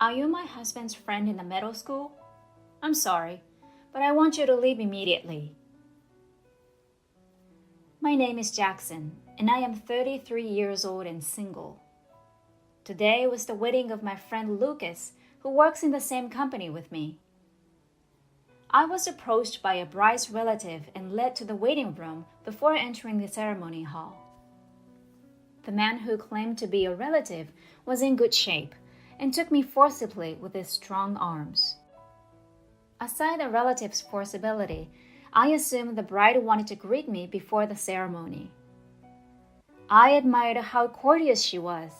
Are you my husband's friend in the middle school? I'm sorry, but I want you to leave immediately. My name is Jackson, and I am 33 years old and single. Today was the wedding of my friend Lucas, who works in the same company with me. I was approached by a bride's relative and led to the waiting room before entering the ceremony hall. The man who claimed to be a relative was in good shape and took me forcibly with his strong arms. Aside the relative's forcibility, I assumed the bride wanted to greet me before the ceremony. I admired how courteous she was.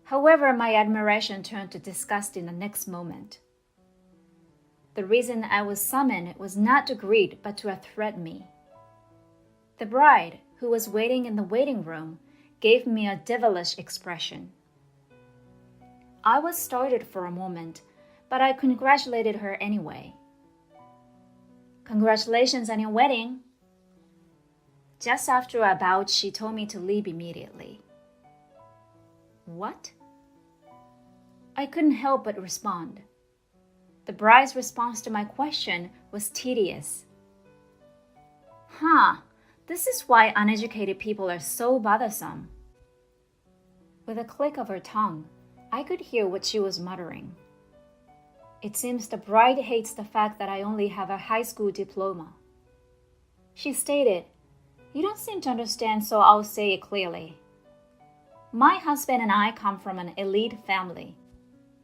However, my admiration turned to disgust in the next moment. The reason I was summoned was not to greet but to threaten me. The bride, who was waiting in the waiting room, gave me a devilish expression. I was startled for a moment, but I congratulated her anyway. Congratulations on your wedding. Just after I bowed, she told me to leave immediately. What? I couldn't help but respond. The bride's response to my question was tedious. This is why uneducated people are so bothersome. With a click of her tongue, I could hear what she was muttering. It seems the bride hates the fact that I only have a high school diploma. She stated, "You don't seem to understand, so I'll say it clearly. My husband and I come from an elite family,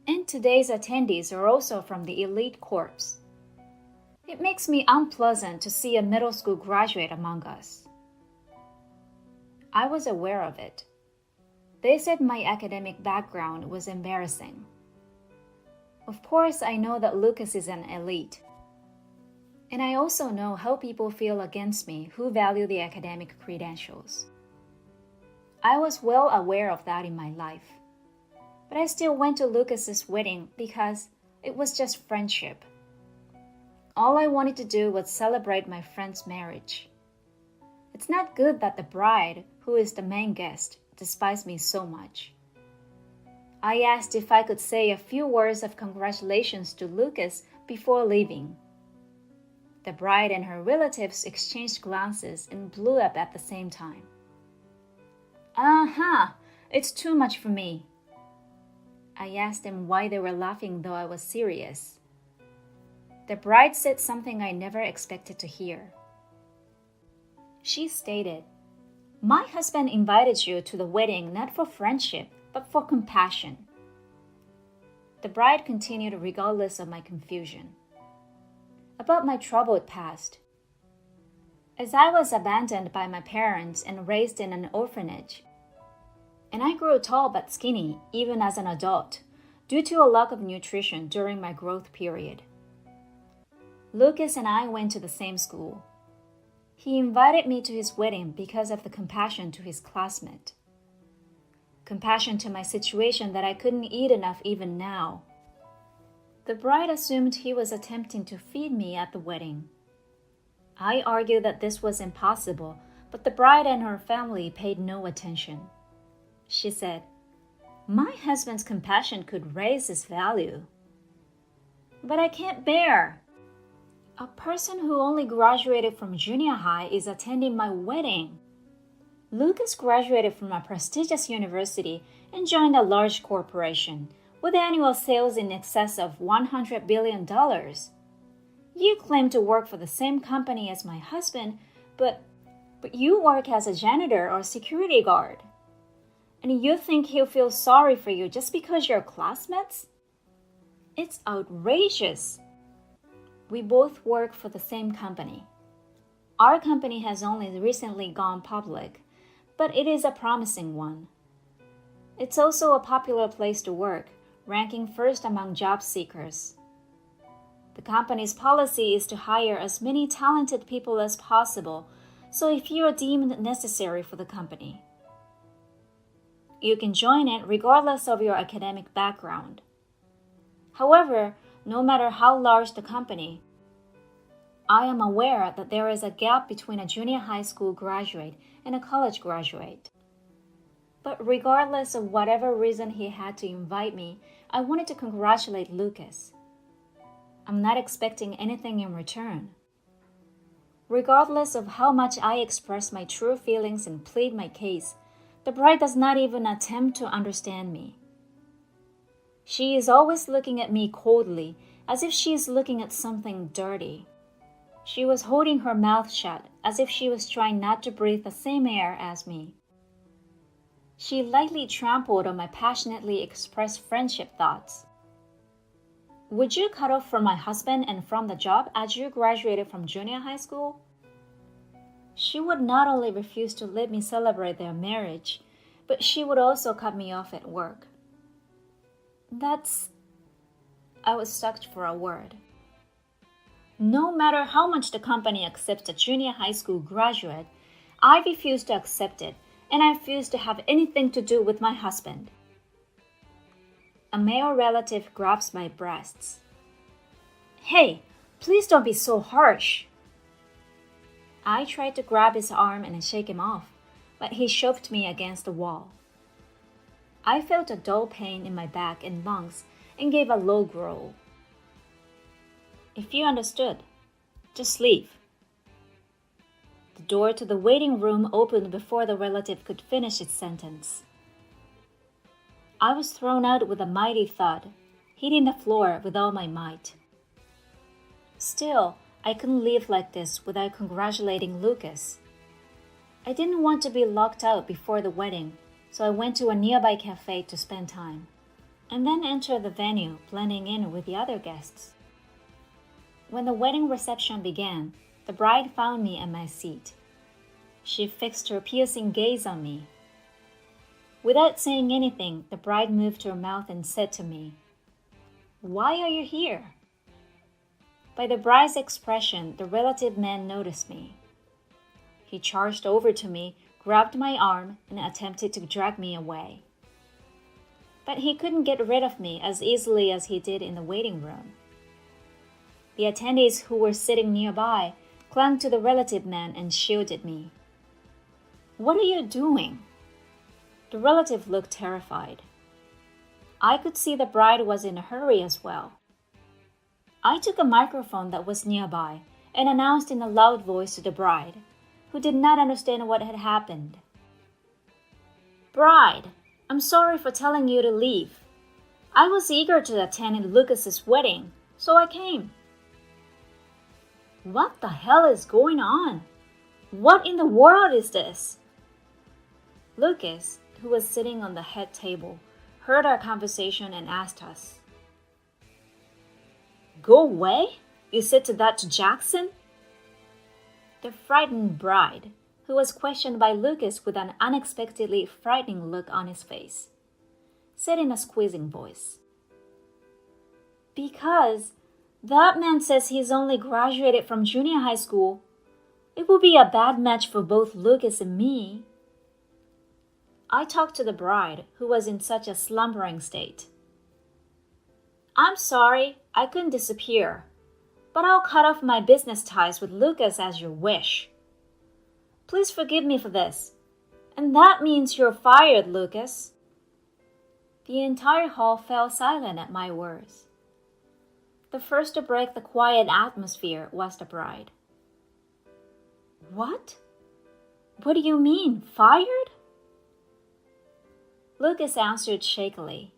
and today's attendees are also from the elite corps. It makes me unpleasant to see a middle school graduate among us." I was aware of it. They said my academic background was embarrassing. Of course, I know that Lucas is an elite. And I also know how people feel against me who value the academic credentials. I was well aware of that in my life. But I still went to Lucas's wedding because it was just friendship. All I wanted to do was celebrate my friend's marriage. It's not good that the bride, who is the main guest, despised me so much. I asked if I could say a few words of congratulations to Lucas before leaving. The bride and her relatives exchanged glances and blew up at the same time. It's too much for me. I asked them why they were laughing though I was serious. The bride said something I never expected to hear. She stated, "My husband invited you to the wedding not for friendship, but for compassion." The bride continued regardless of my confusion. About my troubled past. As I was abandoned by my parents and raised in an orphanage, and I grew tall but skinny even as an adult due to a lack of nutrition during my growth period. Lucas and I went to the same school. He invited me to his wedding because of the compassion to his classmate. Compassion to my situation that I couldn't eat enough even now. The bride assumed he was attempting to feed me at the wedding. I argued that this was impossible, but the bride and her family paid no attention. She said, "My husband's compassion could raise his value." But I can't bear. A person who only graduated from junior high is attending my wedding. Lucas graduated from a prestigious university and joined a large corporation with annual sales in excess of $100 billion. You claim to work for the same company as my husband, but you work as a janitor or security guard. And you think he'll feel sorry for you just because you're classmates? It's outrageous. We both work for the same company. Our company has only recently gone public, but it is a promising one. It's also a popular place to work, ranking first among job seekers. The company's policy is to hire as many talented people as possible, so if you are deemed necessary for the company, you can join it regardless of your academic background. However, no matter how large the company, I am aware that there is a gap between a junior high school graduate and a college graduate. But regardless of whatever reason he had to invite me, I wanted to congratulate Lucas. I'm not expecting anything in return. Regardless of how much I express my true feelings and plead my case, the bride does not even attempt to understand me. She is always looking at me coldly, as if she is looking at something dirty. She was holding her mouth shut, as if she was trying not to breathe the same air as me. She lightly trampled on my passionately expressed friendship thoughts. Would you cut off from my husband and from the job as you graduated from junior high school? She would not only refuse to let me celebrate their marriage, but she would also cut me off at work. I was stuck for a word. No matter how much the company accepts a junior high school graduate, I refuse to accept it, and I refuse to have anything to do with my husband. A male relative grabs my breasts. Hey, please don't be so harsh. I tried to grab his arm and shake him off, but he shoved me against the wall. I felt a dull pain in my back and lungs and gave a low growl. If you understood, just leave. The door to the waiting room opened before the relative could finish its sentence. I was thrown out with a mighty thud, hitting the floor with all my might. Still, I couldn't leave like this without congratulating Lucas. I didn't want to be locked out before the wedding, so I went to a nearby cafe to spend time, and then entered the venue, blending in with the other guests. When the wedding reception began, the bride found me at my seat. She fixed her piercing gaze on me. Without saying anything, the bride moved her mouth and said to me, "Why are you here?" By the bride's expression, the relative man noticed me. He charged over to me, grabbed my arm, and attempted to drag me away. But he couldn't get rid of me as easily as he did in the waiting room. The attendees who were sitting nearby clung to the relative man and shielded me. "What are you doing?" The relative looked terrified. I could see the bride was in a hurry as well. I took a microphone that was nearby and announced in a loud voice to the bride, who did not understand what had happened. "Bride, I'm sorry for telling you to leave. I was eager to attend Lucas's wedding, so I came." What the hell is going on? What in the world is this? Lucas, who was sitting on the head table, heard our conversation and asked us, "Go away? You said that to Jackson?" The frightened bride, who was questioned by Lucas with an unexpectedly frightening look on his face, said in a squeezing voice, "Because that man says he's only graduated from junior high school. It will be a bad match for both Lucas and me." I talked to the bride, who was in such a slumbering state. "I'm sorry, I couldn't disappear, but I'll cut off my business ties with Lucas as your wish. Please forgive me for this, and that means you're fired, Lucas." The entire hall fell silent at my words. The first to break the quiet atmosphere was the bride. "What? What do you mean, fired?" Lucas answered shakily.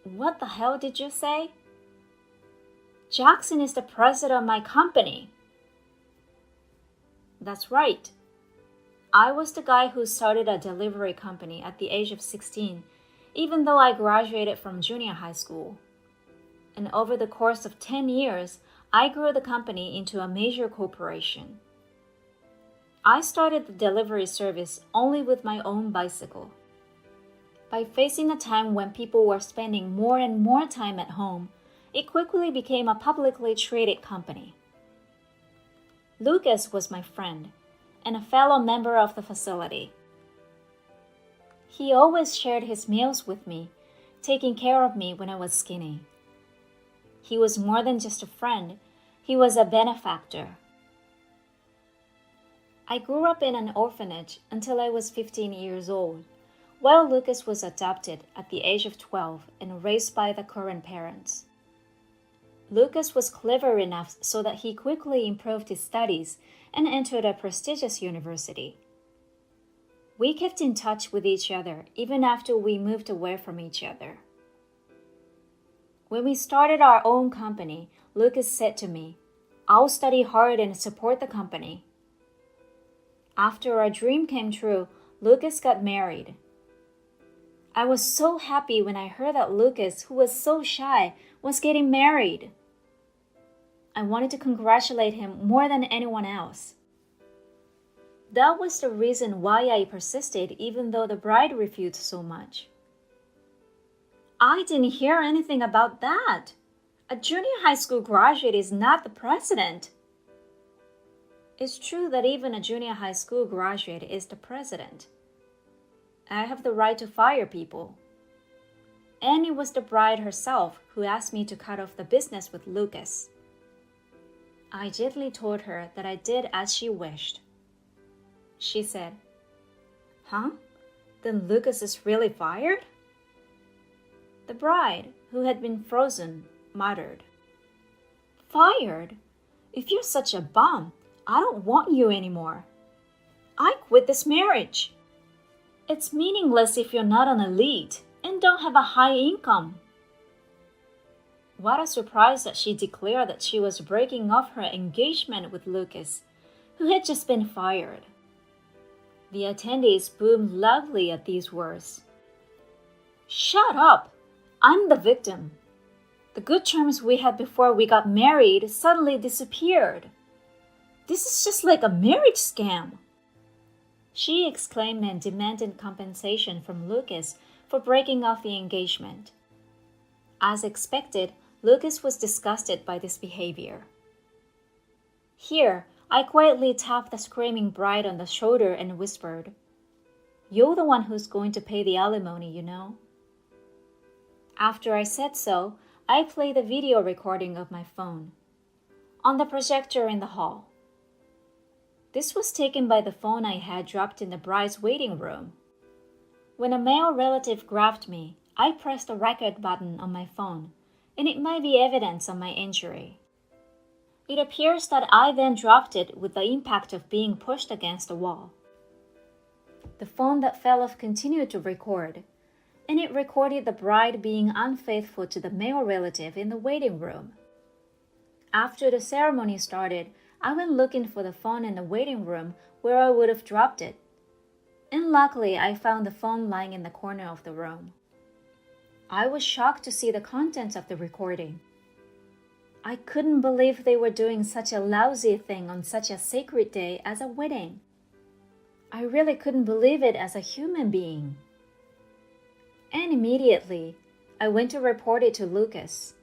What the hell did you say?" "Jackson is the president of my company." "That's right. I was the guy who started a delivery company at the age of 16, even though I graduated from junior high school. And over the course of 10 years, I grew the company into a major corporation. I started the delivery service only with my own bicycle. By facing a time when people were spending more and more time at home, it quickly became a publicly traded company. Lucas was my friend and a fellow member of the facility. He always shared his meals with me, taking care of me when I was skinny. He was more than just a friend, he was a benefactor. I grew up in an orphanage until I was 15 years old, while Lucas was adopted at the age of 12 and raised by the current parents. Lucas was clever enough so that he quickly improved his studies and entered a prestigious university. We kept in touch with each other even after we moved away from each other. When we started our own company, Lucas said to me, "I'll study hard and support the company." After our dream came true, Lucas got married. I was so happy when I heard that Lucas, who was so shy, was getting married. I wanted to congratulate him more than anyone else. That was the reason why I persisted even though the bride refused so much. I didn't hear anything about that. A junior high school graduate is not the president. It's true that even a junior high school graduate is the president. I have the right to fire people. And it was the bride herself who asked me to cut off the business with Lucas. I gently told her that I did as she wished. She said, "Huh? Then Lucas is really fired?" The bride, who had been frozen, muttered, "Fired? If you're such a bum, I don't want you anymore. I quit this marriage. It's meaningless if you're not an elite and don't have a high income." What a surprise that she declared that she was breaking off her engagement with Lucas, who had just been fired. The attendees boomed loudly at these words. "Shut up! I'm the victim. The good terms we had before we got married suddenly disappeared. This is just like a marriage scam." She exclaimed and demanded compensation from Lucas for breaking off the engagement. As expected, Lucas was disgusted by this behavior. Here, I quietly tapped the screaming bride on the shoulder and whispered, "You're the one who's going to pay the alimony, you know." After I said so, I played the video recording of my phone on the projector in the hall. This was taken by the phone I had dropped in the bride's waiting room. When a male relative grabbed me, I pressed the record button on my phone, and it might be evidence of my injury. It appears that I then dropped it with the impact of being pushed against a wall. The phone that fell off continued to record, and it recorded the bride being unfaithful to the male relative in the waiting room. After the ceremony started, I went looking for the phone in the waiting room where I would have dropped it, and luckily I found the phone lying in the corner of the room. I was shocked to see the contents of the recording. I couldn't believe they were doing such a lousy thing on such a sacred day as a wedding. I really couldn't believe it as a human being. And immediately, I went to report it to Lucas.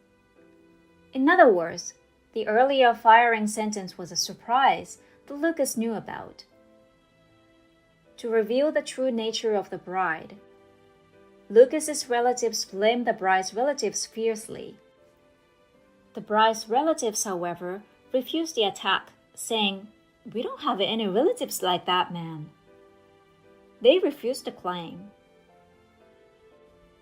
In other words, the earlier firing sentence was a surprise that Lucas knew about. To reveal the true nature of the bride, Lucas's relatives blamed the bride's relatives fiercely. The bride's relatives, however, refused the attack, saying, "We don't have any relatives like that man." They refused the claim.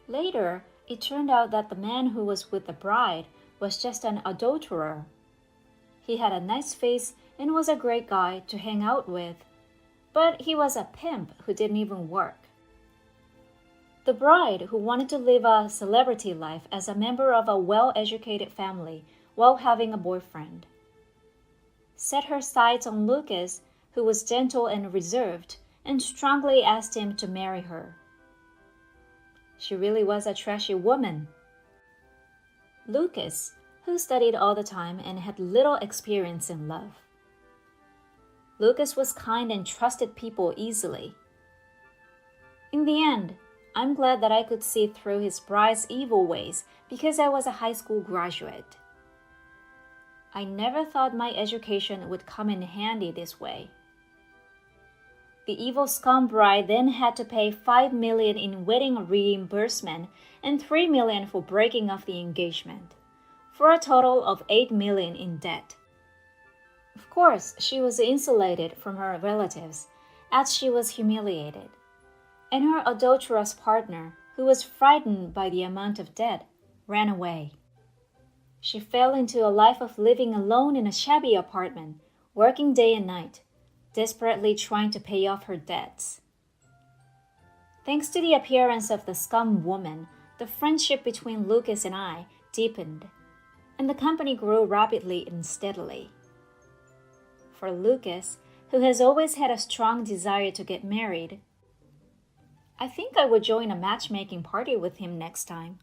Later, it turned out that the man who was with the bride was just an adulterer. He had a nice face and was a great guy to hang out with, but he was a pimp who didn't even work. The bride, who wanted to live a celebrity life as a member of a well-educated family while having a boyfriend, set her sights on Lucas, who was gentle and reserved, and strongly asked him to marry her. She really was a trashy woman. Lucas, who studied all the time and had little experience in love. Lucas was kind and trusted people easily. In the end, I'm glad that I could see through his bride's evil ways because I was a high school graduate. I never thought my education would come in handy this way. The evil scum bride then had to pay $5 million in wedding reimbursement and $3 million for breaking off the engagement, for a total of $8 million in debt. Of course, she was insulated from her relatives, as she was humiliated, and her adulterous partner, who was frightened by the amount of debt, ran away. She fell into a life of living alone in a shabby apartment, working day and night, desperately trying to pay off her debts. Thanks to the appearance of the scum woman, the friendship between Lucas and I deepened, and the company grew rapidly and steadily. For Lucas, who has always had a strong desire to get married, I think I would join a matchmaking party with him next time.